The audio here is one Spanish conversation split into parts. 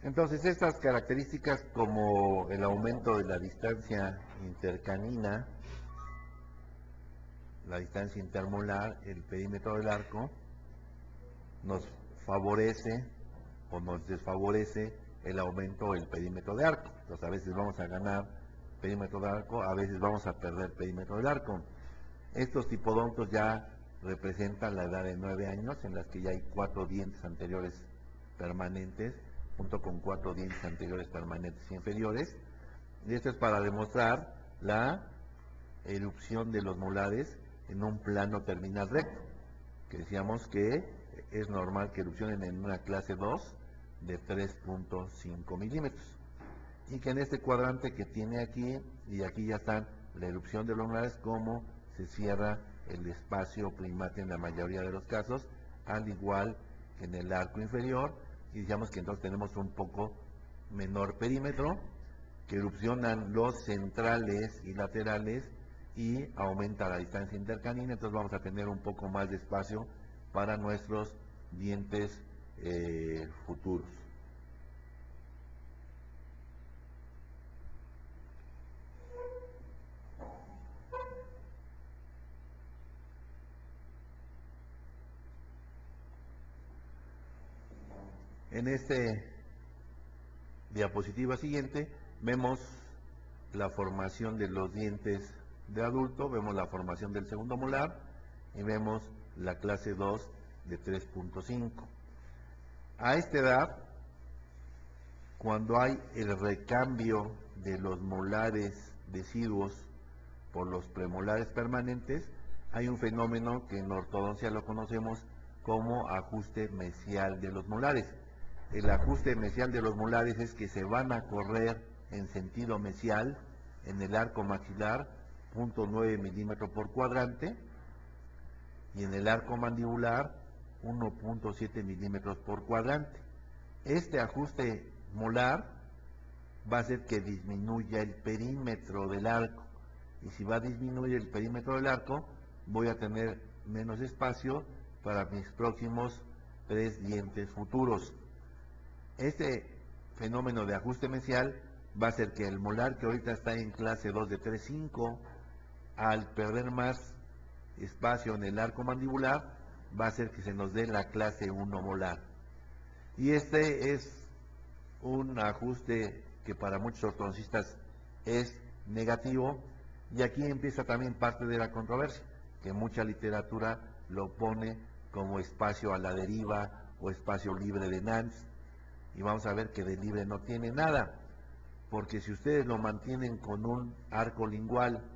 Entonces, estas características como el aumento de la distancia intercanina, la distancia intermolar, el perímetro del arco, nos favorece o nos desfavorece el aumento del perímetro de arco. Entonces, a veces vamos a ganar perímetro de arco, a veces vamos a perder perímetro del arco. Estos tipodontos ya representan la edad de 9 años, en las que ya hay 4 dientes anteriores permanentes, junto con 4 dientes anteriores permanentes inferiores. Y esto es para demostrar la erupción de los molares en un plano terminal recto, que decíamos que es normal que erupcionen en una clase 2 de 3.5 milímetros. Y que en este cuadrante que tiene aquí, y aquí ya están la erupción de los molares, cómo se cierra el espacio primate en la mayoría de los casos, al igual que en el arco inferior, y digamos que entonces tenemos un poco menor perímetro, que erupcionan los centrales y laterales y aumenta la distancia intercanina, entonces vamos a tener un poco más de espacio para nuestros dientes futuros. En este diapositiva siguiente vemos la formación de los dientes de adulto, vemos la formación del segundo molar y vemos la clase 2 de 3.5. A esta edad, cuando hay el recambio de los molares deciduos por los premolares permanentes, hay un fenómeno que en ortodoncia lo conocemos como ajuste mesial de los molares. El ajuste mesial de los molares es que se van a correr en sentido mesial en el arco maxilar 0.9 milímetros por cuadrante y en el arco mandibular 1.7 milímetros por cuadrante. Este ajuste molar va a hacer que disminuya el perímetro del arco, y si va a disminuir el perímetro del arco, voy a tener menos espacio para mis próximos 3 dientes futuros. Este fenómeno de ajuste mesial va a hacer que el molar que ahorita está en clase 2 de 3.5, al perder más espacio en el arco mandibular, va a hacer que se nos dé la clase 1 molar. Y este es un ajuste que para muchos ortodoncistas es negativo, y aquí empieza también parte de la controversia, que mucha literatura lo pone como espacio a la deriva o espacio libre de Nance, y vamos a ver que de libre no tiene nada, porque si ustedes lo mantienen con un arco lingual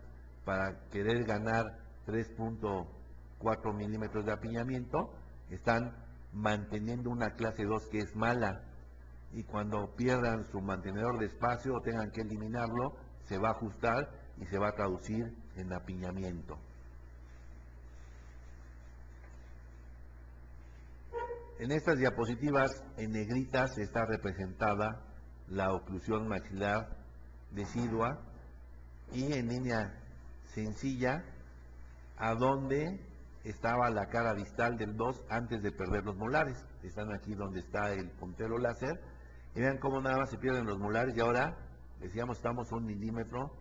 para querer ganar 3.4 milímetros de apiñamiento, están manteniendo una clase 2 que es mala, y cuando pierdan su mantenedor de espacio o tengan que eliminarlo, se va a ajustar y se va a traducir en apiñamiento. En estas diapositivas en negritas está representada la oclusión maxilar decidua, y en línea sencilla a donde estaba la cara distal del 2 antes de perder los molares. Están aquí donde está el puntero láser, y vean cómo nada más se pierden los molares, y ahora decíamos estamos 1 milímetro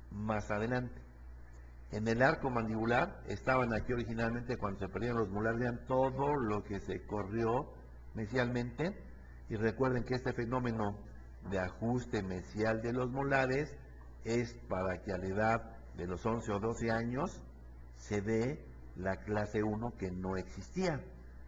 más adelante. En el arco mandibular estaban aquí originalmente cuando se perdieron los molares, vean todo lo que se corrió mesialmente, y recuerden que este fenómeno de ajuste mesial de los molares es para que a la edad de los 11 o 12 años se dé la clase 1 que no existía.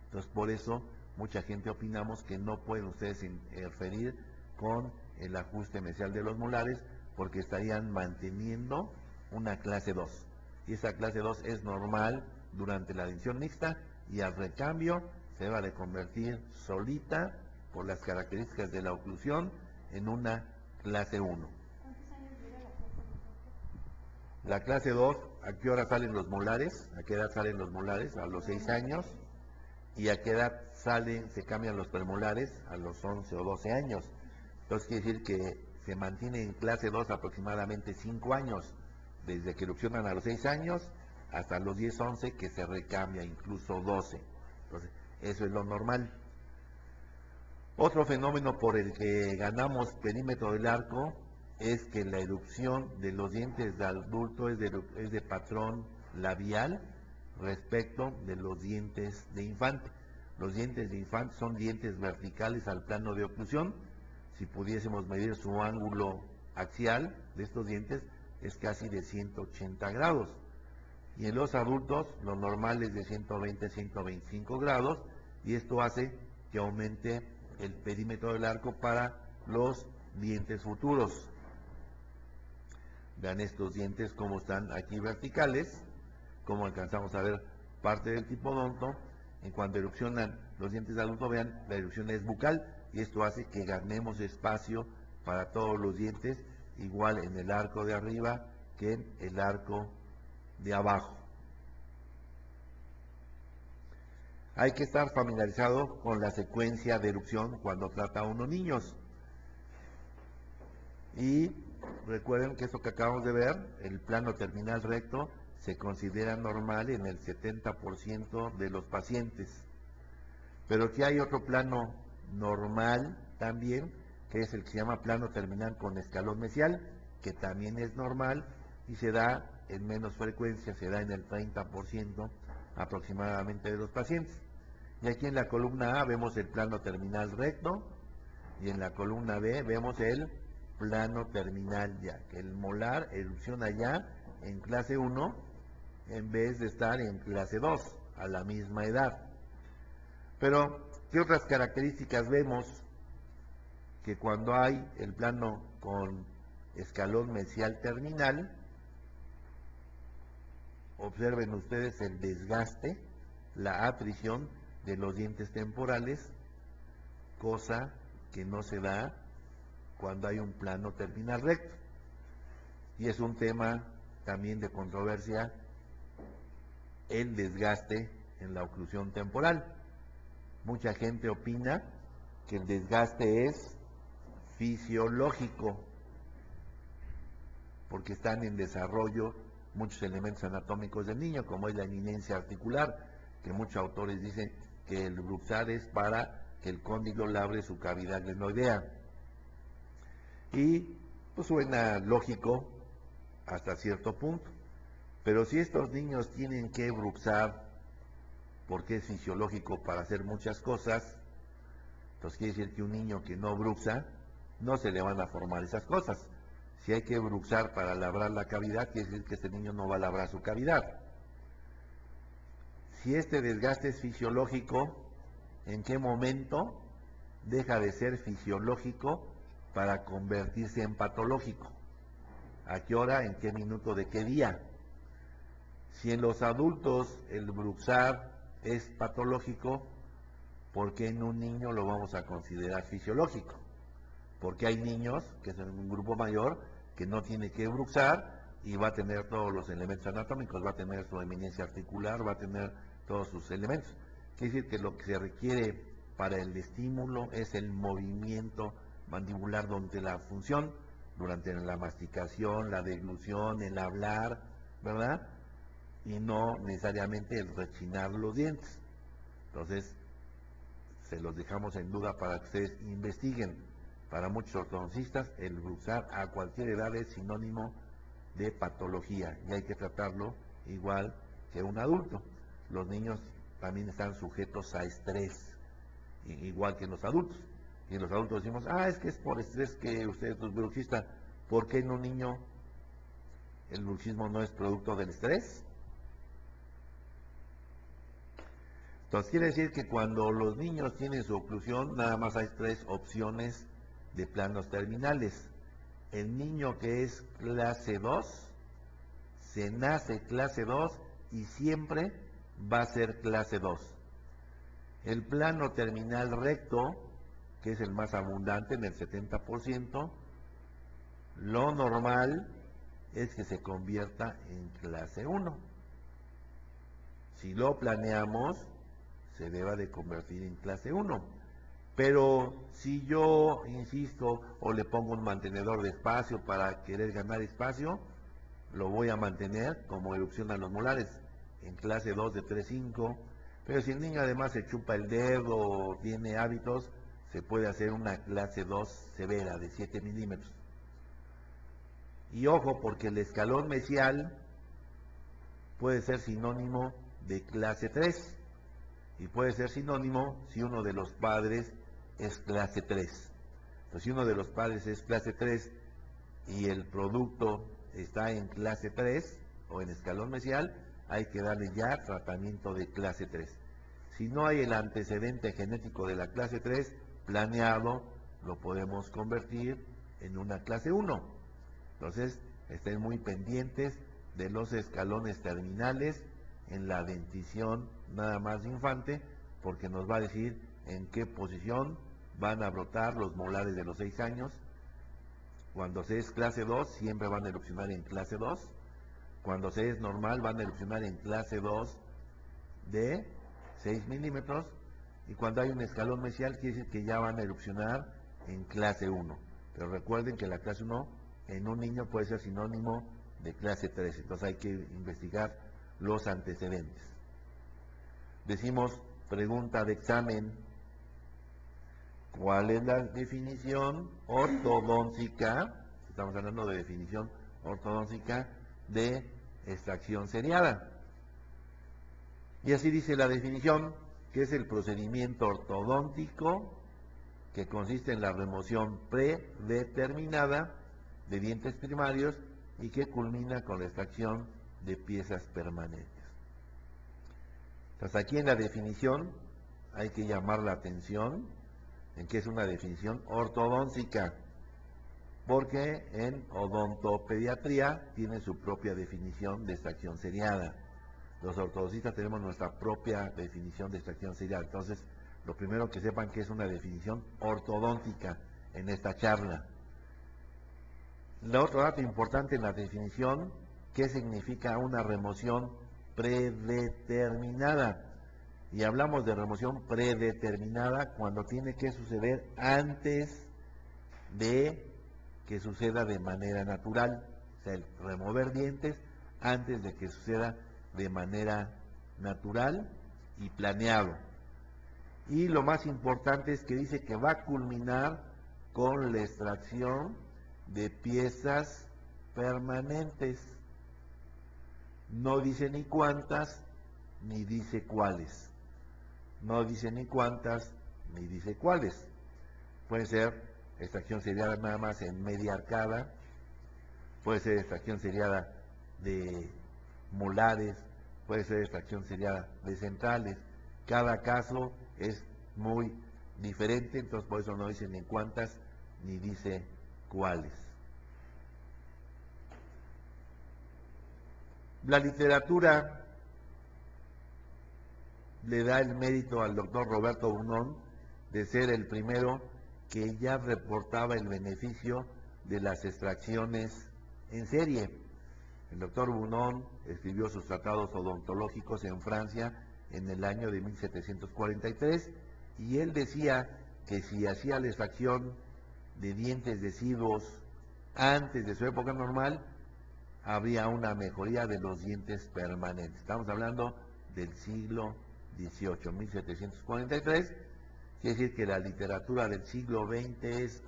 Entonces por eso mucha gente opinamos que no pueden ustedes interferir con el ajuste mesial de los molares, porque estarían manteniendo una clase 2. Y esa clase 2 es normal durante la dentición mixta, y al recambio se va a convertir solita, por las características de la oclusión, en una clase 1. ¿Cuántos años dura la clase 2? La clase 2, ¿a qué hora salen los molares? ¿A qué edad salen los molares? A los 6 años. ¿Y a qué edad se cambian los premolares? A los 11 o 12 años. Entonces quiere decir que se mantiene en clase 2 aproximadamente 5 años, desde que erupcionan a los 6 años hasta los 10, 11, que se recambia, incluso 12. Entonces, eso es lo normal. Otro fenómeno por el que ganamos perímetro del arco es que la erupción de los dientes de adulto es de patrón labial respecto de los dientes de infante. Los dientes de infante son dientes verticales al plano de oclusión. Si pudiésemos medir su ángulo axial de estos dientes, es casi de 180 grados. Y en los adultos, lo normal es de 120 125 grados, y esto hace que aumente el perímetro del arco para los dientes futuros. Vean estos dientes como están aquí verticales, como alcanzamos a ver parte del tipodonto. En cuanto erupcionan los dientes de adulto, vean, la erupción es bucal, y esto hace que ganemos espacio para todos los dientes, igual en el arco de arriba que en el arco de abajo. Hay que estar familiarizado con la secuencia de erupción cuando trata a uno niños. Y recuerden que esto que acabamos de ver, el plano terminal recto, se considera normal en el 70% de los pacientes. Pero que hay otro plano normal también, que es el que se llama plano terminal con escalón mesial, que también es normal y se da en menos frecuencia, se da en el 30% aproximadamente de los pacientes. Y aquí en la columna A vemos el plano terminal recto, y en la columna B vemos el plano terminal ya, que el molar erupciona ya en clase 1 en vez de estar en clase 2 a la misma edad. Pero, ¿qué otras características vemos? Que cuando hay el plano con escalón mesial terminal, observen ustedes el desgaste, la atrición de los dientes temporales, cosa que no se da cuando hay un plano terminal recto. Y es un tema también de controversia el desgaste en la oclusión temporal. Mucha gente opina que el desgaste es fisiológico, porque están en desarrollo muchos elementos anatómicos del niño, como es la eminencia articular, que muchos autores dicen que el bruxar es para que el cóndilo labre su cavidad glenoidea. Y pues suena lógico hasta cierto punto, pero si estos niños tienen que bruxar porque es fisiológico para hacer muchas cosas, entonces quiere decir que un niño que no bruxa, no se le van a formar esas cosas. Si hay que bruxar para labrar la cavidad, quiere decir que este niño no va a labrar su cavidad. Si este desgaste es fisiológico, ¿en qué momento deja de ser fisiológico para convertirse en patológico? ¿A qué hora, en qué minuto, de qué día? Si en los adultos el bruxar es patológico, ¿por qué en un niño lo vamos a considerar fisiológico? Porque hay niños, que son un grupo mayor, que no tiene que bruxar y va a tener todos los elementos anatómicos, va a tener su eminencia articular, va a tener todos sus elementos. Quiere decir que lo que se requiere para el estímulo es el movimiento mandibular durante la función, durante la masticación, la deglución, el hablar, ¿verdad? Y no necesariamente el rechinar los dientes. Entonces, se los dejamos en duda para que ustedes investiguen. Para muchos ortodoncistas, el bruxar a cualquier edad es sinónimo de patología y hay que tratarlo igual que un adulto. Los niños también están sujetos a estrés, igual que los adultos. Y en los adultos decimos, es que es por estrés que usted es bruxista. ¿Por qué en un niño el bruxismo no es producto del estrés? Entonces quiere decir que cuando los niños tienen su oclusión, nada más hay 3 opciones de planos terminales. El niño que es clase 2, se nace clase 2 y siempre va a ser clase 2. El plano terminal recto, que es el más abundante en el 70%, lo normal es que se convierta en clase 1. Si lo planeamos, se deba de convertir en clase 1. Pero si yo insisto o le pongo un mantenedor de espacio para querer ganar espacio, lo voy a mantener como erupcionan los molares en clase 2 de 3-5. Pero si el niño además se chupa el dedo o tiene hábitos, se puede hacer una clase 2 severa de 7 milímetros. Y ojo, porque el escalón mesial puede ser sinónimo de clase 3 y puede ser sinónimo si uno de los padres es clase 3. Entonces, si uno de los padres es clase 3 y el producto está en clase 3 o en escalón mesial, hay que darle ya tratamiento de clase 3. Si no hay el antecedente genético de la clase 3 planeado, lo podemos convertir en una clase 1. Entonces, estén muy pendientes de los escalones terminales en la dentición nada más de infante, porque nos va a decir en qué posición van a brotar los molares de los 6 años. Cuando se es clase 2, siempre van a erupcionar en clase 2. Cuando se es normal, van a erupcionar en clase 2 de 6 milímetros. Y cuando hay un escalón mesial, quiere decir que ya van a erupcionar en clase 1. Pero recuerden que la clase 1 en un niño puede ser sinónimo de clase 3. Entonces hay que investigar los antecedentes. Decimos, pregunta de examen: ¿cuál es la definición ortodóntica? Estamos hablando de definición ortodóntica de extracción seriada. Y así dice la definición, que es el procedimiento ortodóntico que consiste en la remoción predeterminada de dientes primarios y que culmina con la extracción de piezas permanentes. Entonces, aquí en la definición hay que llamar la atención en que es una definición ortodóntica, porque en odontopediatría tiene su propia definición de extracción seriada. Los ortodoncistas tenemos nuestra propia definición de extracción seriada. Entonces, lo primero que sepan que es una definición ortodóntica en esta charla. El otro dato importante en la definición: ¿qué significa una remoción predeterminada? Y hablamos de remoción predeterminada cuando tiene que suceder antes de que suceda de manera natural. O sea, el remover dientes antes de que suceda de manera natural y planeado. Y lo más importante es que dice que va a culminar con la extracción de piezas permanentes. No dice ni cuántas, ni dice cuáles. No dice ni cuántas, ni dice cuáles. Puede ser extracción seriada nada más en media arcada, puede ser extracción seriada de molares, puede ser extracción seriada de centrales. Cada caso es muy diferente, entonces por eso no dice ni cuántas, ni dice cuáles. La literatura le da el mérito al doctor Roberto Bunón de ser el primero que ya reportaba el beneficio de las extracciones en serie. El doctor Bunón escribió sus tratados odontológicos en Francia en el año de 1743 y él decía que si hacía la extracción de dientes deciduos antes de su época normal, habría una mejoría de los dientes permanentes. Estamos hablando del siglo XVIII, 1743. Quiere decir que la literatura del siglo XX es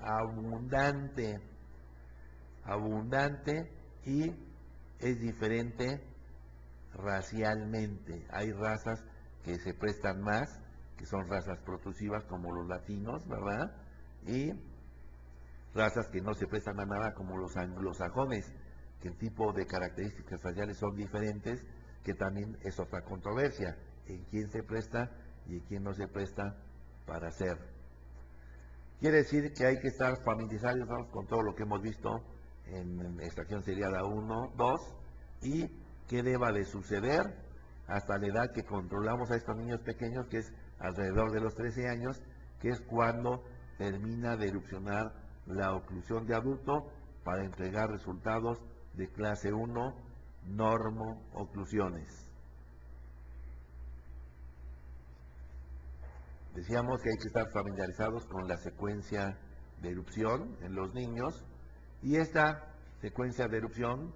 abundante y es diferente racialmente. Hay razas que se prestan más, que son razas protrusivas como los latinos, ¿verdad? Y razas que no se prestan a nada como los anglosajones, que el tipo de características faciales son diferentes, que también es otra controversia, en quién se presta y en quién no se presta para hacer. Quiere decir que hay que estar familiarizados con todo lo que hemos visto en extracción seriada 1, 2 y qué deba de suceder hasta la edad que controlamos a estos niños pequeños, que es alrededor de los 13 años, que es cuando termina de erupcionar la oclusión de adulto para entregar resultados de clase 1, normo oclusiones. Decíamos que hay que estar familiarizados con la secuencia de erupción en los niños, y esta secuencia de erupción,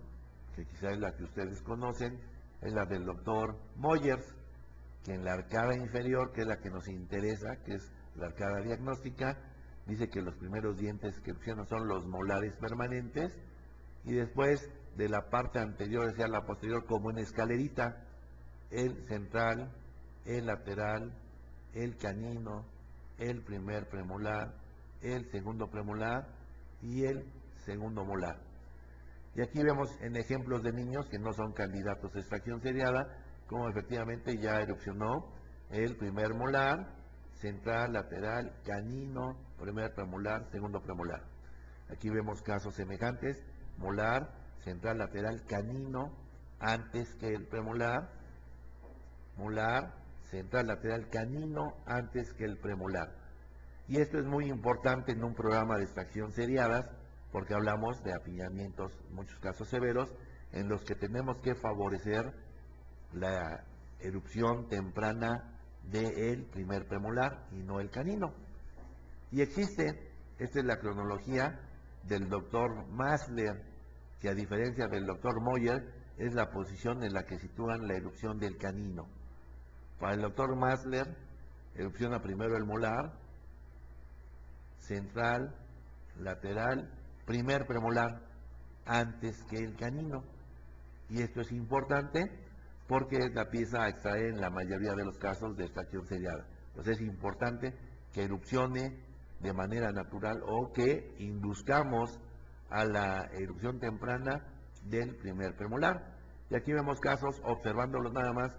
que quizá es la que ustedes conocen, es la del doctor Moyers, que en la arcada inferior, que es la que nos interesa, que es la arcada diagnóstica, dice que los primeros dientes que erupcionan son los molares permanentes y después de la parte anterior hacia la posterior como en escalerita, el central, el lateral, el canino, el primer premolar, el segundo premolar y el segundo molar. Y aquí vemos en ejemplos de niños que no son candidatos a extracción seriada, como efectivamente ya erupcionó el primer molar, central, lateral, canino, primer premolar, segundo premolar. Aquí vemos casos semejantes, molar, central, lateral, canino, antes que el premolar, molar, central, lateral, canino, antes que el premolar. Y esto es muy importante en un programa de extracción seriadas, porque hablamos de apiñamientos, en muchos casos severos, en los que tenemos que favorecer la erupción temprana del primer premolar y no el canino. Y existe, esta es la cronología del doctor Masler, que a diferencia del doctor Moyer, es la posición en la que sitúan la erupción del canino. Para el doctor Masler, erupciona primero el molar, central, lateral, primer premolar, antes que el canino. Y esto es importante porque es la pieza a extraer en la mayoría de los casos de extracción seriada. Entonces es importante que erupcione de manera natural o que induzcamos a la erupción temprana del primer premolar. Y aquí vemos casos, observándolos nada más,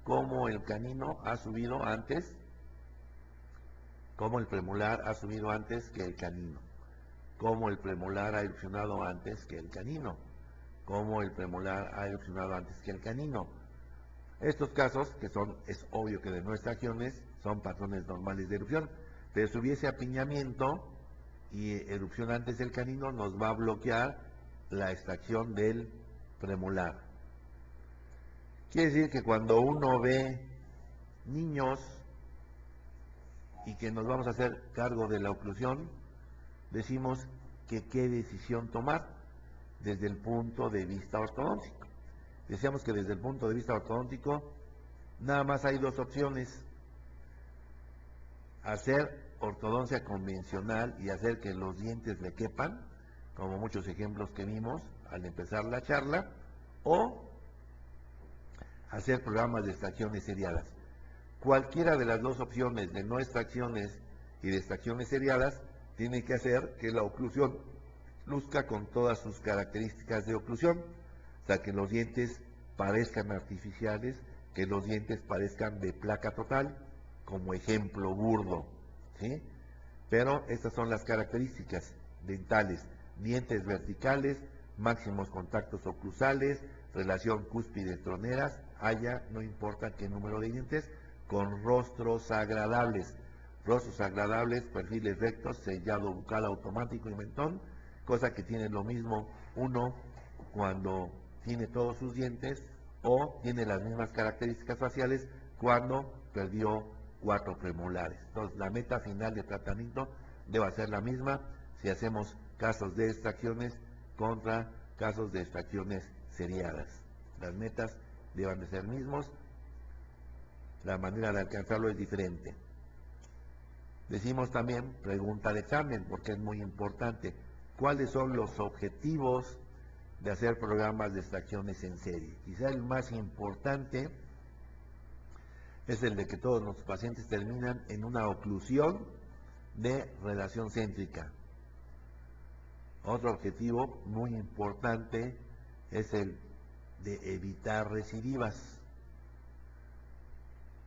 como el canino ha subido antes, como el premolar ha subido antes que el canino, como el premolar ha erupcionado antes que el canino, como el premolar ha erupcionado antes que el canino. Estos casos, que son, es obvio que de no extracciones, son patrones normales de erupción, pero si hubiese apiñamiento y erupción antes del canino, nos va a bloquear la extracción del premolar. Quiere decir que cuando uno ve niños y que nos vamos a hacer cargo de la oclusión, decimos que qué decisión tomar desde el punto de vista ortodóntico. Decíamos que desde el punto de vista ortodóntico nada más hay dos opciones: hacer ortodoncia convencional y hacer que los dientes le quepan, como muchos ejemplos que vimos al empezar la charla, o hacer programas de extracciones seriadas. Cualquiera de las dos opciones de no extracciones y de extracciones seriadas tiene que hacer que la oclusión luzca con todas sus características de oclusión, o sea, que los dientes parezcan artificiales, que los dientes parezcan de placa total, como ejemplo burdo, ¿sí? Pero estas son las características dentales: dientes verticales, máximos contactos oclusales, relación cúspide-troneras, haya, no importa qué número de dientes, con rostros agradables, perfiles rectos, sellado bucal automático y mentón, cosa que tiene lo mismo uno cuando tiene todos sus dientes o tiene las mismas características faciales cuando perdió 4 premolares. Entonces la meta final de tratamiento debe ser la misma si hacemos casos de extracciones contra casos de extracciones seriadas. Las metas deben de ser mismos, la manera de alcanzarlo es diferente. Decimos también, pregunta de examen, porque es muy importante: ¿cuáles son los objetivos de hacer programas de extracciones en serie? Quizá el más importante es el de que todos los pacientes terminan en una oclusión de relación céntrica. Otro objetivo muy importante es el de evitar recidivas.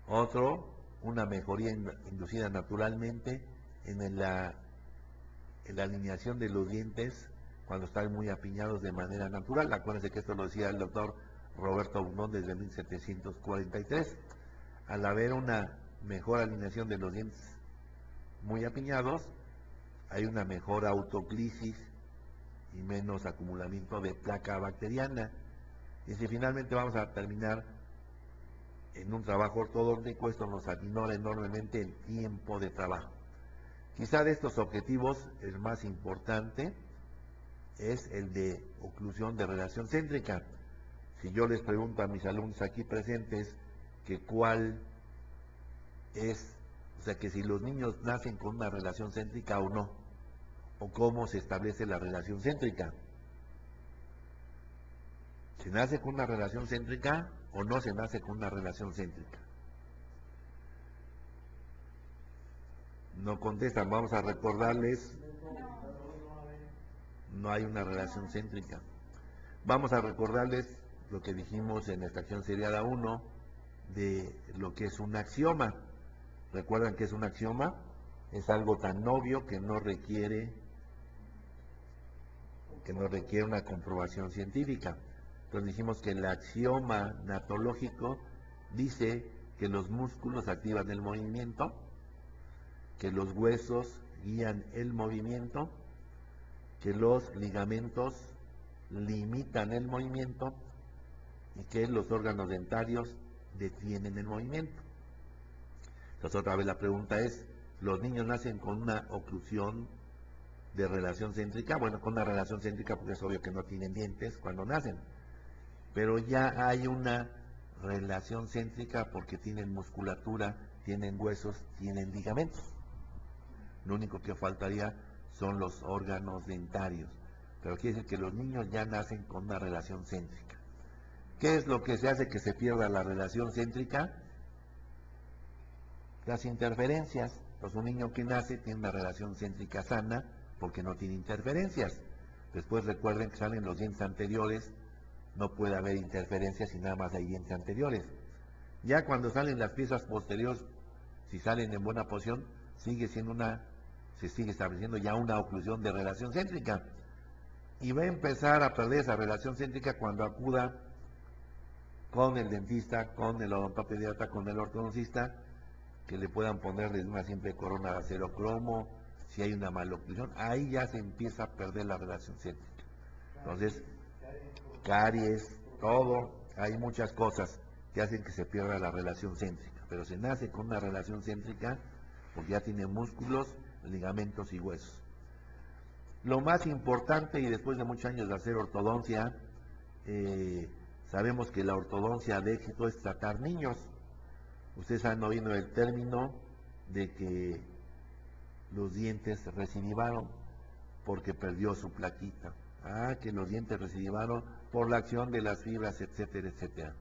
Otro, una mejoría inducida naturalmente en la alineación de los dientes cuando están muy apiñados de manera natural. Acuérdense que esto lo decía el doctor Roberto Bundón desde 1743. Al haber una mejor alineación de los dientes muy apiñados, hay una mejor autoclisis y menos acumulamiento de placa bacteriana. Y si finalmente vamos a terminar en un trabajo ortodóntico, esto nos aminora enormemente el tiempo de trabajo. Quizá de estos objetivos el más importante es el de oclusión de relación céntrica. Si yo les pregunto a mis alumnos aquí presentes que cuál es O sea que si los niños nacen con una relación céntrica o no, o cómo se establece la relación céntrica. ¿Se nace con una relación céntrica o no se nace con una relación céntrica? No contestan, vamos a recordarles, no hay una relación céntrica. Vamos a recordarles lo que dijimos en esta acción seriada 1 de lo que es un axioma. ¿Recuerdan qué es un axioma? Es algo tan obvio que no requiere una comprobación científica. Entonces dijimos que el axioma natológico dice que los músculos activan el movimiento, que los huesos guían el movimiento, que los ligamentos limitan el movimiento y que los órganos dentarios detienen el movimiento. Entonces otra vez la pregunta es, ¿los niños nacen con una oclusión de relación céntrica? Bueno, con una relación céntrica porque es obvio que no tienen dientes cuando nacen, pero ya hay una relación céntrica porque tienen musculatura, tienen huesos, tienen ligamentos. Lo único que faltaría son los órganos dentarios, pero quiere decir que los niños ya nacen con una relación céntrica. ¿Qué es lo que se hace que se pierda la relación céntrica? Las interferencias. Pues un niño que nace tiene una relación céntrica sana porque no tiene interferencias. Después recuerden que salen los dientes anteriores, no puede haber interferencias si nada más hay dientes anteriores. Ya cuando salen las piezas posteriores, si salen en buena posición, se sigue estableciendo ya una oclusión de relación céntrica. Y va a empezar a perder esa relación céntrica cuando acuda con el dentista, con el odontopediatra, con el ortodoncista, que le puedan poner desde una simple corona de acero cromo, si hay una maloclusión, ahí ya se empieza a perder la relación céntrica. Entonces, caries, todo, hay muchas cosas que hacen que se pierda la relación céntrica, pero se nace con una relación céntrica porque ya tiene músculos, ligamentos y huesos. Lo más importante, y después de muchos años de hacer ortodoncia, sabemos que la ortodoncia de éxito es tratar niños. Ustedes han oído el término de que los dientes recidivaron porque perdió su plaquita. Que los dientes recidivaron por la acción de las fibras, etcétera, etcétera.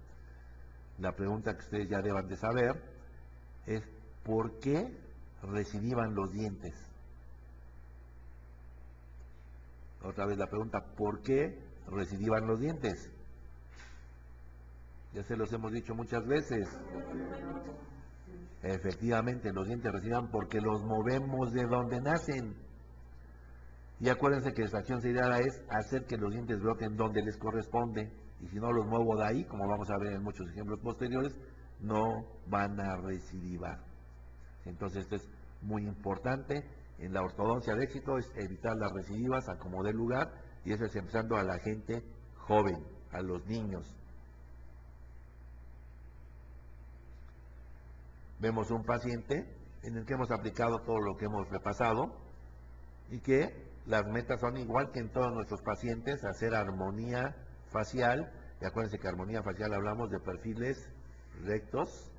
La pregunta que ustedes ya deban de saber es ¿por qué recidivan los dientes? Otra vez la pregunta, ¿por qué recidivan los dientes? Ya se los hemos dicho muchas veces. Efectivamente, los dientes recidivan porque los movemos de donde nacen. Y acuérdense que la extracción seriada es hacer que los dientes broten donde les corresponde. Y si no los muevo de ahí, como vamos a ver en muchos ejemplos posteriores, no van a recidivar. Entonces esto es muy importante. En la ortodoncia de éxito es evitar las recidivas a como dé lugar, y eso es empezando a la gente joven, a los niños. Vemos un paciente en el que hemos aplicado todo lo que hemos repasado y que las metas son igual que en todos nuestros pacientes, hacer armonía facial. Y acuérdense que armonía facial hablamos de perfiles rectos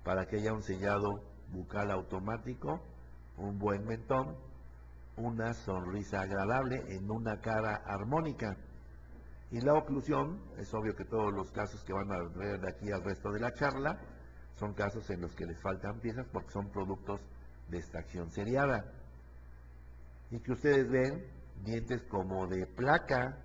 para que haya un sellado bucal automático, un buen mentón, una sonrisa agradable en una cara armónica. Y la oclusión, es obvio que todos los casos que van a ver de aquí al resto de la charla son casos en los que les faltan piezas porque son productos de extracción seriada. Y que ustedes ven dientes como de placa,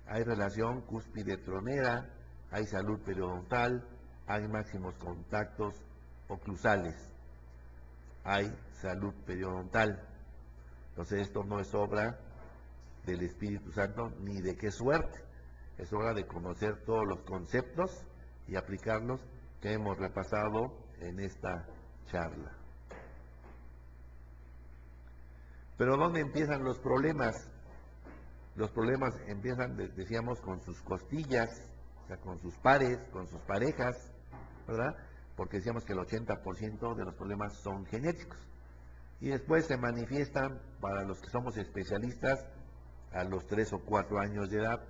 hay relación cúspide tronera, hay salud periodontal, hay máximos contactos oclusales, hay salud periodontal. Entonces esto no es obra del Espíritu Santo ni de qué suerte, es hora de conocer todos los conceptos y aplicarlos que hemos repasado en esta charla. Pero ¿dónde empiezan los problemas? Los problemas empiezan, decíamos, con sus costillas, o sea, con sus pares, con sus parejas, ¿verdad? Porque decíamos que el 80% de los problemas son genéticos. Y después se manifiestan, para los que somos especialistas, a los 3 o 4 años de edad,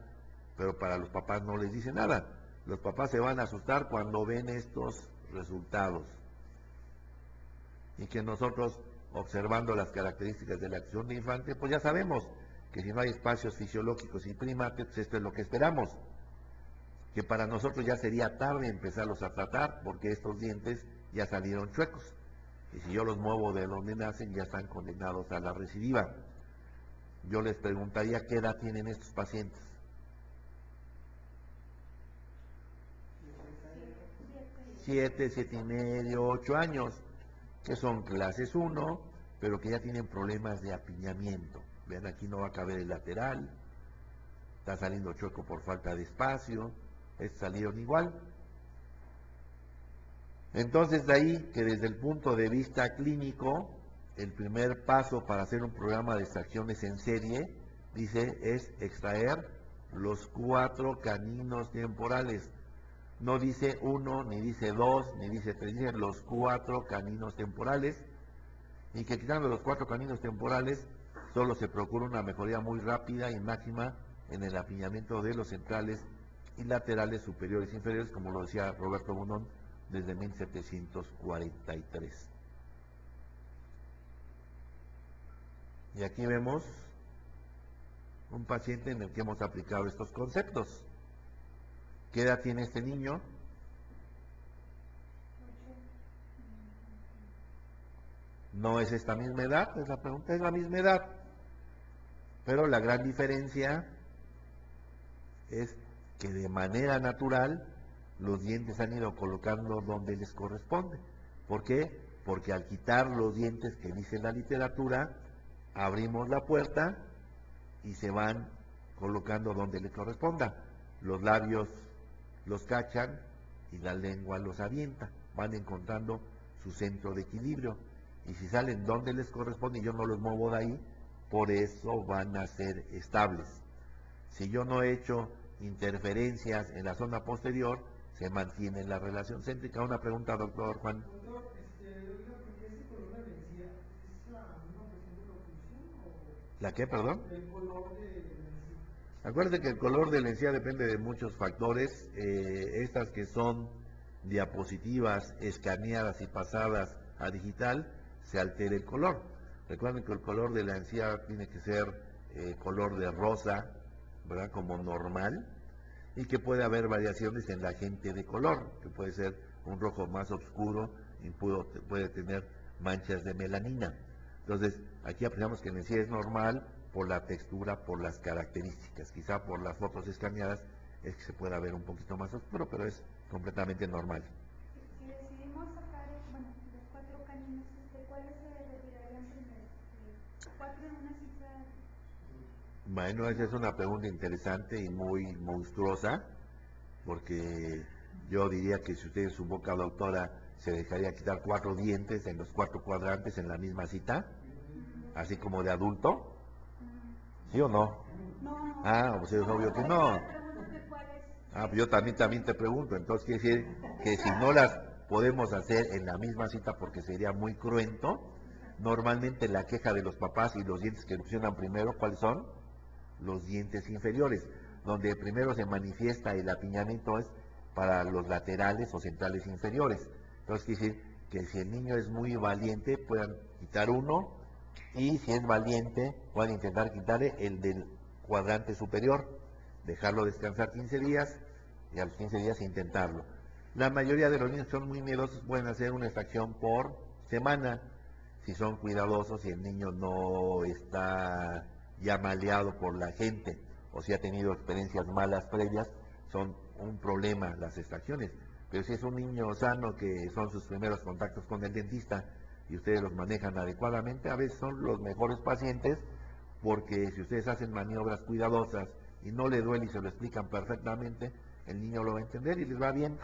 pero para los papás no les dice nada. Los papás se van a asustar cuando ven estos resultados. y que nosotros, observando las características de la acción de infante, pues ya sabemos que si no hay espacios fisiológicos y primates, pues esto es lo que esperamos, que para nosotros ya sería tarde empezarlos a tratar porque estos dientes ya salieron chuecos y si yo los muevo de donde nacen ya están condenados a la recidiva. Yo les preguntaría qué edad tienen estos pacientes. 7, 7,5, 8 años, que son clases 1, pero que ya tienen problemas de apiñamiento. Vean, aquí no va a caber el lateral, está saliendo chueco por falta de espacio, salieron igual. Entonces, de ahí que desde el punto de vista clínico, el primer paso para hacer un programa de extracciones en serie, dice, es extraer los 4 caninos temporales. No dice 1, ni dice 2, ni dice 3, dice los 4 caninos temporales, y que quitando los 4 caninos temporales, solo se procura una mejoría muy rápida y máxima en el apiñamiento de los centrales y laterales superiores e inferiores, como lo decía Roberto Bunón, desde 1743. Y aquí vemos un paciente en el que hemos aplicado estos conceptos. ¿Qué edad tiene este niño? No es esta misma edad, es la pregunta, es la misma edad. Pero la gran diferencia es que de manera natural los dientes han ido colocando donde les corresponde. ¿Por qué? Porque al quitar los dientes que dice la literatura, abrimos la puerta y se van colocando donde les corresponda. Los labios los cachan y la lengua los avienta. Van encontrando su centro de equilibrio. Y si salen donde les corresponde y yo no los muevo de ahí, por eso van a ser estables. Si yo no he hecho interferencias en la zona posterior, se mantiene la relación céntrica. Una pregunta, doctor Juan. Doctor, oiga, porque ese color de la encía es la misma cuestión de la oclusión o ¿La qué, perdón? el color de la encía. Acuérdate que el color de la encía depende de muchos factores. Estas que son diapositivas escaneadas y pasadas a digital, se altera el color. Recuerden que el color de la encía tiene que ser color de rosa, ¿verdad? Como normal, y que puede haber variaciones en la agente de color, que puede ser un rojo más oscuro y puede tener manchas de melanina. Entonces, aquí apreciamos que la encía es normal por la textura, por las características. Quizá por las fotos escaneadas es que se pueda ver un poquito más oscuro, pero es completamente normal. Si decidimos sacar, bueno, los 4 caninos, ¿cuáles se retirarían primero? 4 en una cita. Bueno, esa es una pregunta interesante y muy monstruosa, porque yo diría que si usted en su boca, doctora, se dejaría quitar 4 dientes en los 4 cuadrantes en la misma cita, así como de adulto, ¿sí o no? No. Ah, pues es obvio que no. Pregunto que cuáles. Ah, pues yo también te pregunto, entonces quiere decir que si no las podemos hacer en la misma cita porque sería muy cruento, normalmente la queja de los papás y los dientes que funcionan primero, ¿cuáles son? Los dientes inferiores, donde primero se manifiesta el apiñamiento es para los laterales o centrales inferiores. Entonces quiere decir que si el niño es muy valiente, puedan quitar uno, y si es valiente, puedan intentar quitarle el del cuadrante superior, dejarlo descansar 15 días y a los 15 días intentarlo. La mayoría de los niños que son muy miedosos pueden hacer una extracción por semana, si son cuidadosos, si el niño no está ya maleado por la gente o si ha tenido experiencias malas previas, son un problema las extracciones. Pero si es un niño sano que son sus primeros contactos con el dentista y ustedes los manejan adecuadamente, a veces son los mejores pacientes, porque si ustedes hacen maniobras cuidadosas y no le duele y se lo explican perfectamente, el niño lo va a entender y les va bien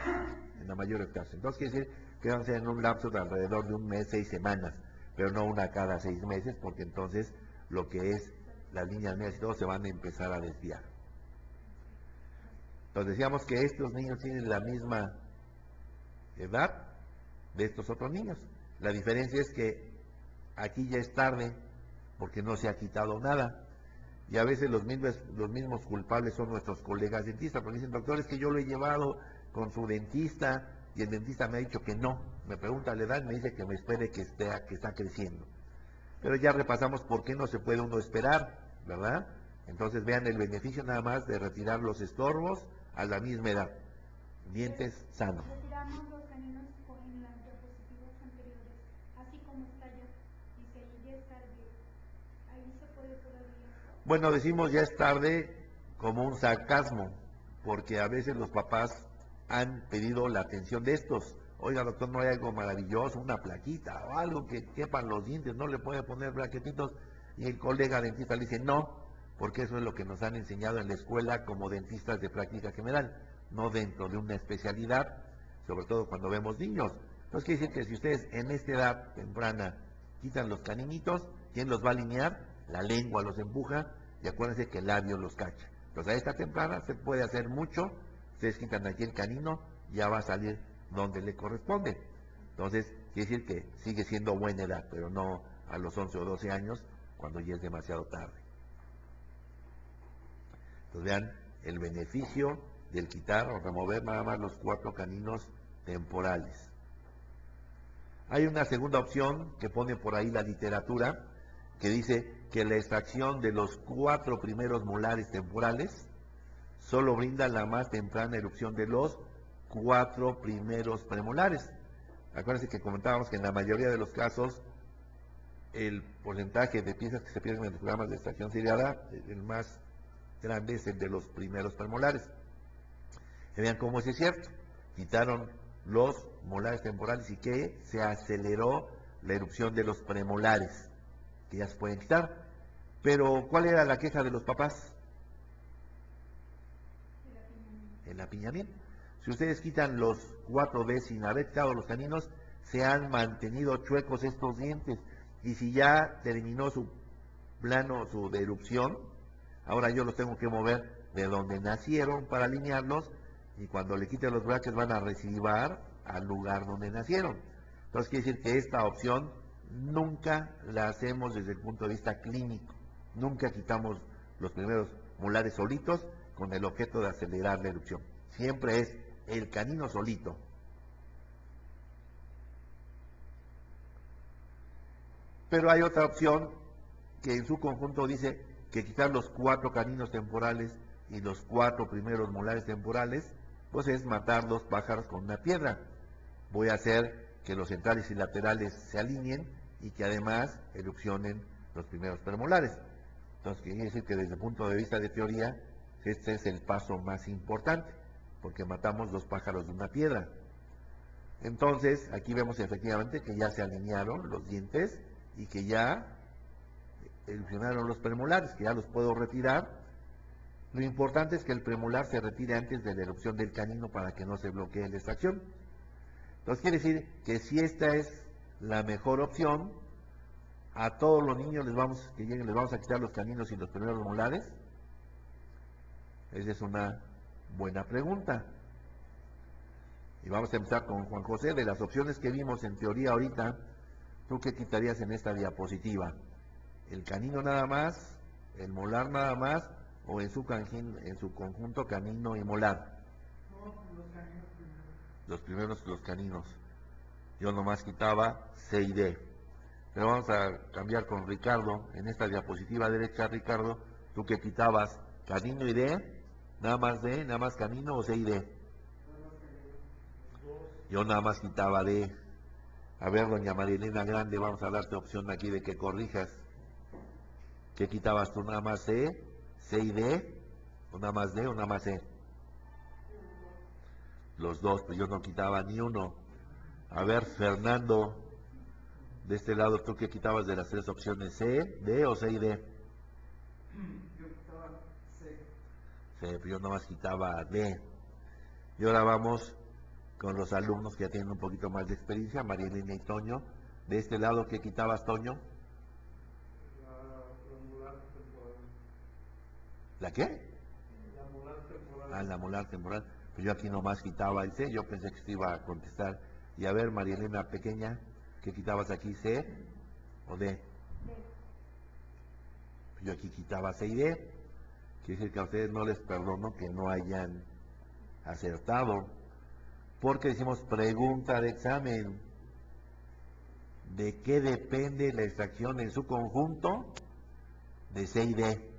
en la mayoría de los casos. Entonces quiere decir que van a ser en un lapso de alrededor de 1 mes, 6 semanas, pero no una cada 6 meses, porque entonces lo que es las líneas medias y todo se van a empezar a desviar. Entonces decíamos que estos niños tienen la misma edad de estos otros niños. La diferencia es que aquí ya es tarde porque no se ha quitado nada. Y a veces los mismos culpables son nuestros colegas dentistas, porque dicen, doctor, es que yo lo he llevado con su dentista y el dentista me ha dicho que no. Me pregunta la edad y me dice que me espere que está creciendo. Pero ya repasamos por qué no se puede uno esperar, ¿verdad? Entonces vean el beneficio nada más de retirar los estorbos a la misma edad. Dientes sanos. Retiramos los caninos en las diapositivas anteriores, así como está ya. Dice ahí ya es tarde. Ahí se puede todavía. Bueno, decimos ya es tarde como un sarcasmo, porque a veces los papás han pedido la atención de estos. Oiga, doctor, no hay algo maravilloso, una plaquita o algo que quepan los dientes, no le puede poner braquetitos. Y el colega dentista le dice no, porque eso es lo que nos han enseñado en la escuela como dentistas de práctica general, no dentro de una especialidad, sobre todo cuando vemos niños. Entonces quiere decir que si ustedes en esta edad temprana quitan los caninitos, ¿quién los va a alinear? La lengua los empuja y acuérdense que el labio los cacha. Entonces a esta temprana se puede hacer mucho, ustedes quitan aquí el canino, ya va a salir donde le corresponde. Entonces quiere decir que sigue siendo buena edad, pero no a los 11 o 12 años, cuando ya es demasiado tarde. Entonces vean el beneficio del quitar o remover nada más los 4 caninos temporales. Hay una segunda opción que pone por ahí la literatura, que dice que la extracción de los 4 primeros molares temporales solo brinda la más temprana erupción de los 4 primeros premolares. Acuérdense que comentábamos que en la mayoría de los casos el porcentaje de piezas que se pierden en los programas de extracción seriada, el más grande es el de los primeros premolares. Y vean cómo eso es cierto. Quitaron los molares temporales y que se aceleró la erupción de los premolares, que ya se pueden quitar. Pero ¿cuál era la queja de los papás? El apiñamiento. Si ustedes quitan los 4D sin haber quitado los caninos, se han mantenido chuecos estos dientes. Y si ya terminó su plano, su de erupción, ahora yo los tengo que mover de donde nacieron para alinearlos, y cuando le quiten los brackets van a recibar al lugar donde nacieron. Entonces quiere decir que esta opción nunca la hacemos desde el punto de vista clínico. Nunca quitamos los primeros molares solitos con el objeto de acelerar la erupción. Siempre es el canino solito. Pero hay otra opción que en su conjunto dice que quitar los 4 caninos temporales y los 4 primeros molares temporales, pues es matar 2 pájaros con una piedra. Voy a hacer que los centrales y laterales se alineen y que además erupcionen los primeros premolares. Entonces quiere decir que desde el punto de vista de teoría, este es el paso más importante, porque matamos 2 pájaros de una piedra. Entonces aquí vemos efectivamente que ya se alinearon los dientes y que ya erupcionaron los premolares, que ya los puedo retirar. Lo importante es que el premolar se retire antes de la erupción del canino para que no se bloquee la extracción. Entonces quiere decir que si esta es la mejor opción, a todos los niños que lleguen les vamos a quitar los caninos y los primeros molares. Esa es una buena pregunta. Y vamos a empezar con Juan José. De las opciones que vimos en teoría ahorita, ¿tú qué quitarías en esta diapositiva? ¿El canino nada más? ¿El molar nada más? ¿O en su conjunto canino y molar? No, los caninos primero. Los primeros los caninos. Yo nomás quitaba C y D. Pero vamos a cambiar con Ricardo. En esta diapositiva derecha, Ricardo, ¿tú qué quitabas? ¿Canino y D? ¿Nada más D? ¿Nada más canino o C y D? Yo nada más quitaba D. A ver, doña Marilena Grande, vamos a darte opción aquí de que corrijas. ¿Qué quitabas tú? ¿Nada más C? ¿C y D? ¿O nada más D o nada más C? Los dos, pues yo no quitaba ni uno. A ver, Fernando, de este lado, ¿tú qué quitabas de las 3 opciones? ¿C, D o C y D? Yo quitaba C. C, pues yo nada más quitaba D. Y ahora vamos con los alumnos que ya tienen un poquito más de experiencia, Marielena y Toño. De este lado, ¿qué quitabas, Toño? La molar temporal. ¿La qué? La molar temporal. Ah, la molar temporal. Pues yo aquí nomás quitaba el C, yo pensé que usted iba a contestar. Y a ver, Marielena pequeña, ¿qué quitabas aquí, C o D? D. Pues yo aquí quitaba C y D. Quiere decir que a ustedes no les perdono que no hayan acertado. Porque decimos pregunta de examen. ¿De qué depende la extracción en su conjunto? De C y D.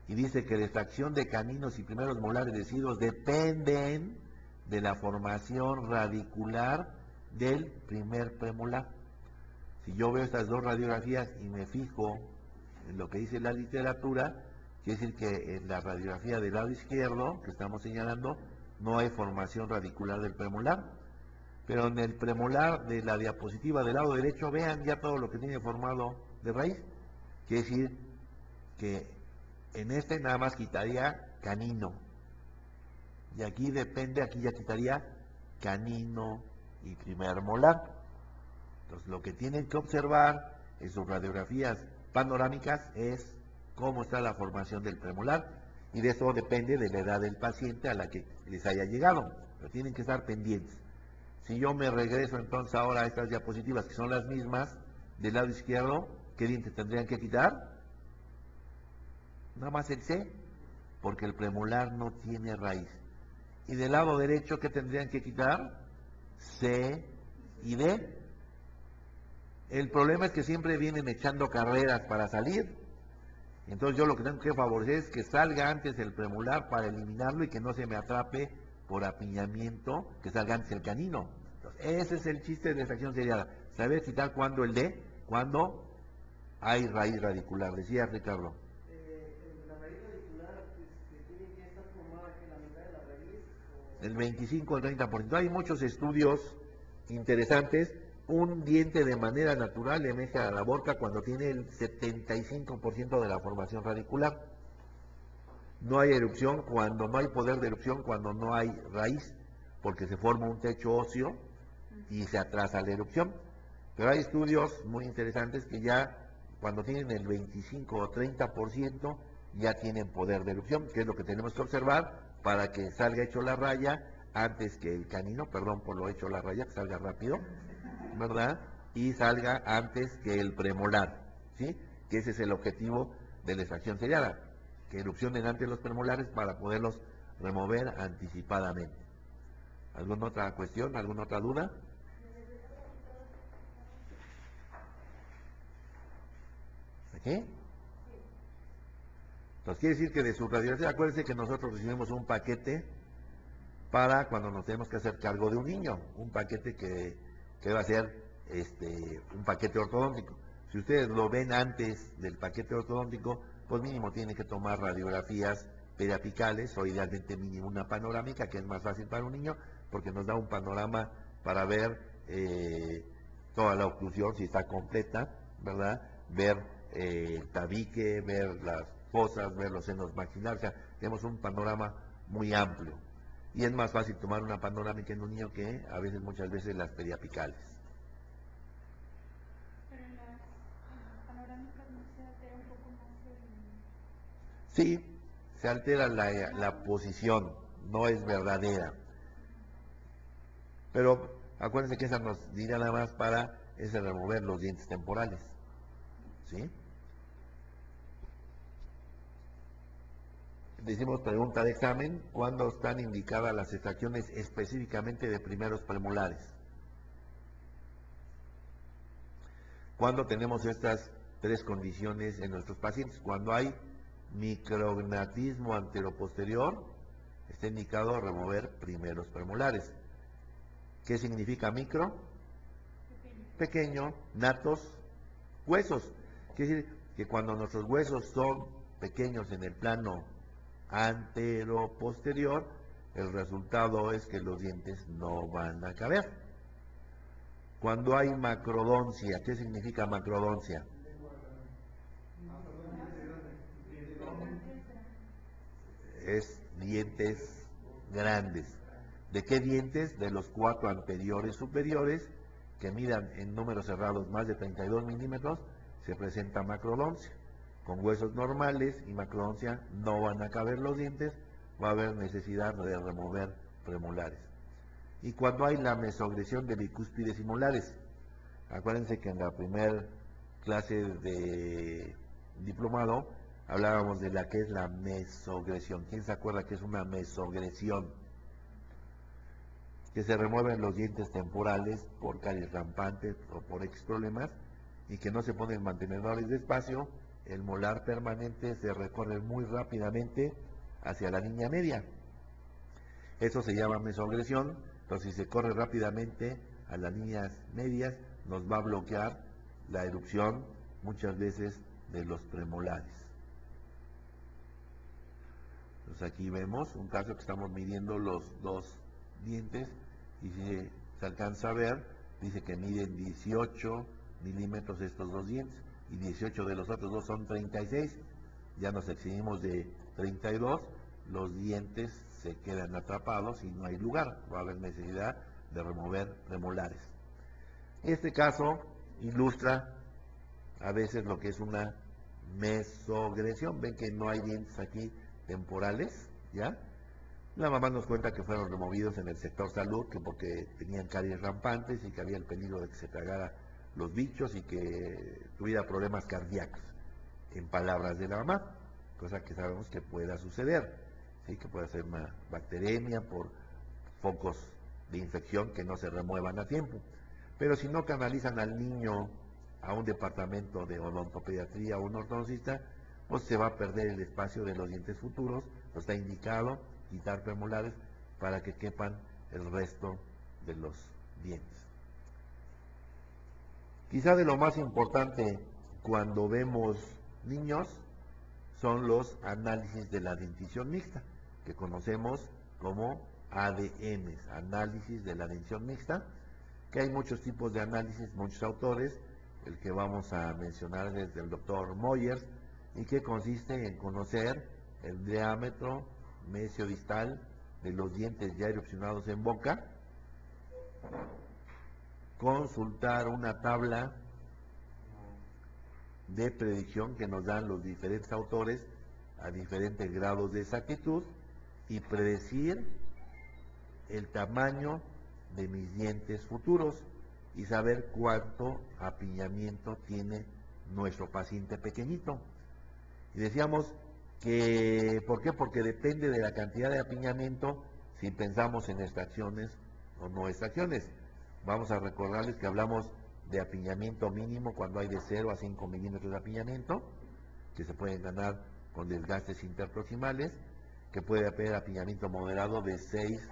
Y dice que la extracción de caninos y primeros molares deciduos dependen de la formación radicular del primer premolar. Si yo veo estas dos radiografías y me fijo en lo que dice la literatura, quiere decir que en la radiografía del lado izquierdo, que estamos señalando, no hay formación radicular del premolar. Pero en el premolar de la diapositiva del lado derecho, vean ya todo lo que tiene formado de raíz. Quiere decir que en este nada más quitaría canino. Y aquí depende, aquí ya quitaría canino y primer molar. Entonces lo que tienen que observar en sus radiografías panorámicas es cómo está la formación del premolar. Y de eso depende de la edad del paciente a la que les haya llegado. Pero tienen que estar pendientes. Si yo me regreso entonces ahora a estas diapositivas, que son las mismas, del lado izquierdo, ¿qué dientes tendrían que quitar? Nada más el C, porque el premolar no tiene raíz. Y del lado derecho, ¿qué tendrían que quitar? C y D. El problema es que siempre vienen echando carreras para salir. Entonces yo lo que tengo que favorecer es que salga antes el premolar para eliminarlo y que no se me atrape por apiñamiento, que salga antes el canino. Entonces, ese es el chiste de la extracción seriada. Saber quitar cuándo el D, cuando hay raíz radicular. Decía Ricardo. La raíz radicular tiene que estar formada en la mitad de la raíz. El 25 al 30%. Hay muchos estudios interesantes. Un diente de manera natural emerge a la boca cuando tiene el 75% de la formación radicular. No hay erupción cuando no hay poder de erupción, cuando no hay raíz, porque se forma un techo óseo y se atrasa la erupción. Pero hay estudios muy interesantes que ya cuando tienen el 25 o 30% ya tienen poder de erupción, que es lo que tenemos que observar para que salga hecho la raya antes que el canino, perdón por lo hecho la raya, que salga rápido, ¿verdad? Y salga antes que el premolar, ¿sí? Que ese es el objetivo de la extracción seriada, que erupcionen antes los premolares para poderlos remover anticipadamente. ¿Alguna otra cuestión? ¿Alguna otra duda? ¿Aquí? Entonces quiere decir que de su radiografía, acuérdense que nosotros recibimos un paquete para cuando nos tenemos que hacer cargo de un niño, un paquete que va a ser un paquete ortodóntico. Si ustedes lo ven antes del paquete ortodóntico, pues mínimo tienen que tomar radiografías periapicales o idealmente mínimo una panorámica, que es más fácil para un niño porque nos da un panorama para ver toda la oclusión, si está completa, ¿verdad? Ver el tabique, ver las fosas, ver los senos maxilares, o sea, tenemos un panorama muy amplio. Y es más fácil tomar una panorámica en un niño que a veces, muchas veces, las periapicales. Pero en las panorámicas no se altera un poco más Sí, se altera la posición, no es verdadera. Pero acuérdense que esa nos dirá nada más para remover los dientes temporales. ¿Sí? Decimos pregunta de examen, ¿cuándo están indicadas las extracciones específicamente de primeros premolares? ¿Cuándo tenemos estas tres condiciones en nuestros pacientes? Cuando hay micrognatismo anteroposterior, está indicado remover primeros premolares. ¿Qué significa micro? Pequeño, natos, huesos. Quiere decir que cuando nuestros huesos son pequeños en el plano antero-posterior, el resultado es que los dientes no van a caber. Cuando hay macrodoncia, ¿qué significa macrodoncia? Es dientes grandes. ¿De qué dientes? De los 4 anteriores superiores, que midan en números cerrados más de 32 milímetros, se presenta macrodoncia. Con huesos normales y macrodoncia no van a caber los dientes, va a haber necesidad de remover premolares. Y cuando hay la mesogresión de bicúspides y molares, acuérdense que en la primera clase de diplomado hablábamos de la que es la mesogresión. ¿Quién se acuerda que es una mesogresión? que se remueven los dientes temporales por caries rampantes o por X problemas y que no se ponen mantenedores de espacio, el molar permanente se recorre muy rápidamente hacia la línea media. Eso se llama mesoagresión. Entonces, si se corre rápidamente a las líneas medias, nos va a bloquear la erupción muchas veces de los premolares. Entonces aquí vemos un caso que estamos midiendo los dos dientes y si se alcanza a ver, dice que miden 18 milímetros estos dos dientes y 18 de los otros dos son 36. Ya nos excedimos de 32, los dientes se quedan atrapados y no hay lugar, va a haber necesidad de remover premolares. Este caso ilustra a veces lo que es una mesoagresión. Ven que no hay dientes aquí temporales, ¿ya? La mamá nos cuenta que fueron removidos en el sector salud, que porque tenían caries rampantes y que había el peligro de que se tragara los bichos y que tuviera problemas cardíacos, en palabras de la mamá, cosa que sabemos que pueda suceder, ¿sí? Que puede ser una bacteremia por focos de infección que no se remuevan a tiempo. Pero si no canalizan al niño a un departamento de odontopediatría o un ortodoncista, pues se va a perder el espacio de los dientes futuros. Pues está indicado quitar premolares para que quepan el resto de los dientes. Quizá de lo más importante cuando vemos niños son los análisis de la dentición mixta, que conocemos como ADMs, análisis de la dentición mixta, que hay muchos tipos de análisis, muchos autores. El que vamos a mencionar es del doctor Moyers, y que consiste en conocer el diámetro mesiodistal de los dientes ya erupcionados en boca, consultar una tabla de predicción que nos dan los diferentes autores a diferentes grados de exactitud y predecir el tamaño de mis dientes futuros y saber cuánto apiñamiento tiene nuestro paciente pequeñito. Y decíamos que, ¿por qué? Porque depende de la cantidad de apiñamiento si pensamos en extracciones o no extracciones. Vamos a recordarles que hablamos de apiñamiento mínimo cuando hay de 0 a 5 milímetros de apiñamiento, que se pueden ganar con desgastes interproximales, que puede haber apiñamiento moderado de 6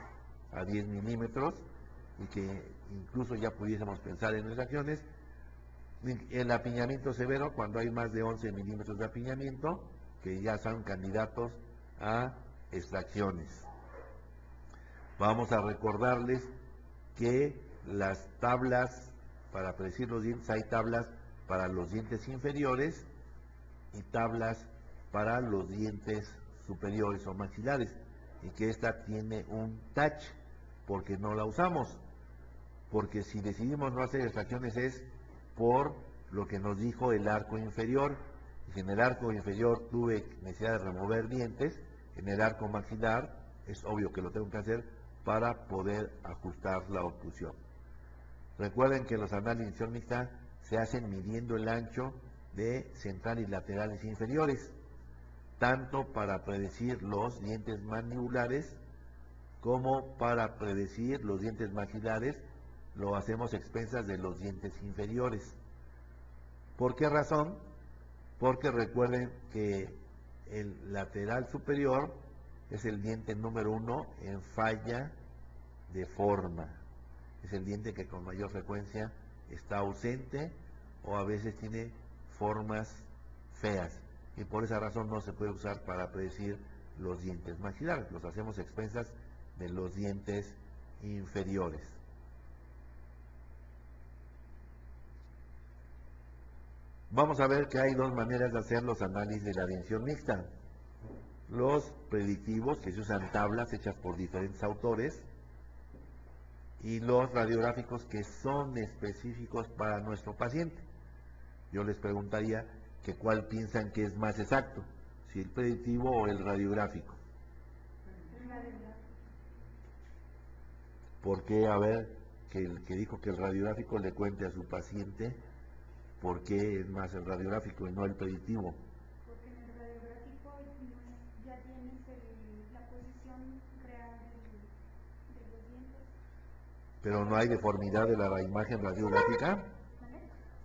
a 10 milímetros y que incluso ya pudiésemos pensar en extracciones. El apiñamiento severo cuando hay más de 11 milímetros de apiñamiento, que ya son candidatos a extracciones. Vamos a recordarles que las tablas para predecir los dientes, hay tablas para los dientes inferiores y tablas para los dientes superiores o maxilares, y que esta tiene un touch porque no la usamos, porque si decidimos no hacer extracciones es por lo que nos dijo el arco inferior. Si en el arco inferior tuve necesidad de remover dientes, en el arco maxilar es obvio que lo tengo que hacer para poder ajustar la oclusión. Recuerden que los análisis de dentición mixta se hacen midiendo el ancho de central y laterales inferiores, tanto para predecir los dientes mandibulares como para predecir los dientes maxilares. Lo hacemos a expensas de los dientes inferiores. ¿Por qué razón? Porque recuerden que el lateral superior es el diente número 1 en falla de forma. Es el diente que con mayor frecuencia está ausente o a veces tiene formas feas, y por esa razón no se puede usar para predecir los dientes maxilares. Los hacemos a expensas de los dientes inferiores. Vamos a ver que hay dos maneras de hacer los análisis de la dentición mixta. Los predictivos, que se usan tablas hechas por diferentes autores, y los radiográficos, que son específicos para nuestro paciente. Yo les preguntaría que cuál piensan que es más exacto, si el predictivo o el radiográfico. ¿Por qué? A ver, que el que dijo que el radiográfico le cuente a su paciente por qué es más el radiográfico y no el predictivo. Porque en el radiográfico ya tienes la posición real de los dientes. Pero no hay deformidad de la imagen radiográfica.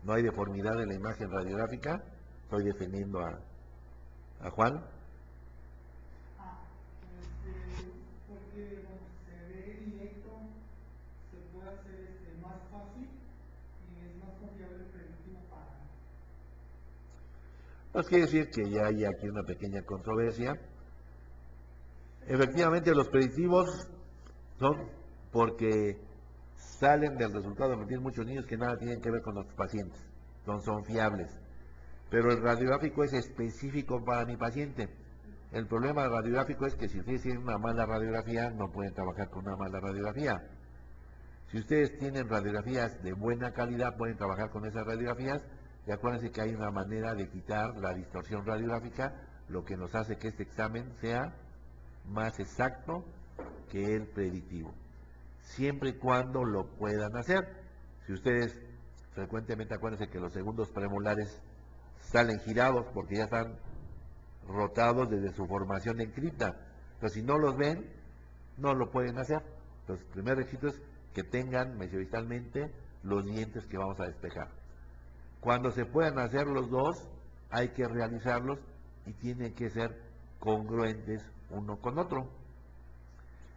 No hay deformidad de la imagen radiográfica. Estoy defendiendo a Juan. Porque se ve directo, se puede hacer más fácil y es más confiable el predictivo para. Pues quiere decir que ya hay aquí una pequeña controversia. Efectivamente, los predictivos son porque salen del resultado de medir muchos niños que nada tienen que ver con los pacientes, son fiables. Pero el radiográfico es específico para mi paciente. El problema del radiográfico es que si ustedes tienen una mala radiografía, no pueden trabajar con una mala radiografía. Si ustedes tienen radiografías de buena calidad, pueden trabajar con esas radiografías. Y acuérdense que hay una manera de quitar la distorsión radiográfica, lo que nos hace que este examen sea más exacto que el predictivo, siempre y cuando lo puedan hacer. Si ustedes frecuentemente, acuérdense que los segundos premolares salen girados porque ya están rotados desde su formación en cripta, pero si no los ven, no lo pueden hacer. Entonces, el primer requisito es que tengan mesiovistalmente los dientes que vamos a despejar. Cuando se puedan hacer los dos, hay que realizarlos y tienen que ser congruentes uno con otro.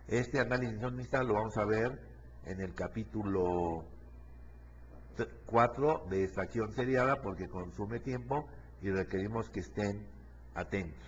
Este análisis mixta lo vamos a ver en el capítulo 4 de extracción seriada porque consume tiempo y requerimos que estén atentos.